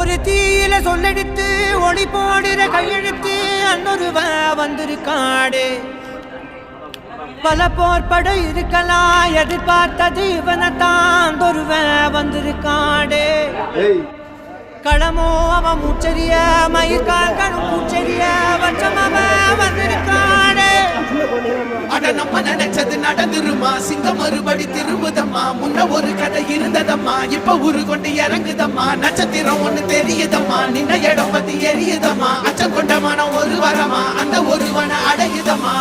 ஒரு தீயில சொல்லெடுத்து ஒளி போடுற கையெழுத்து அன்னொருவன் வந்திருக்காடு. பல போர்பட இருக்கலாம் எதிர்பார்த்தது இவனைத்தான் ஒருவன் வந்திருக்காடு. களமோ அவன் மூச்சரிய மயிர்காக்கணும் பூச்சரிய வச்சம் அவன் வந்திருக்காடு. அட நம்ம நினைச்சது நடந்துருமா, சிங்கம் மறுபடி திரும்புதம்மா. முன்ன ஒரு கதை இருந்ததம்மா, இப்ப ஊரு கொண்டு இறங்குதம்மா. நட்சத்திரம் ஒண்ணு தெரியுதம்மா, நின்ன இடம் பத்தி எரியுதம்மா. அச்சம் கொண்ட மனம் ஒரு வரமா, அந்த ஒருவனை அடையுதம்மா.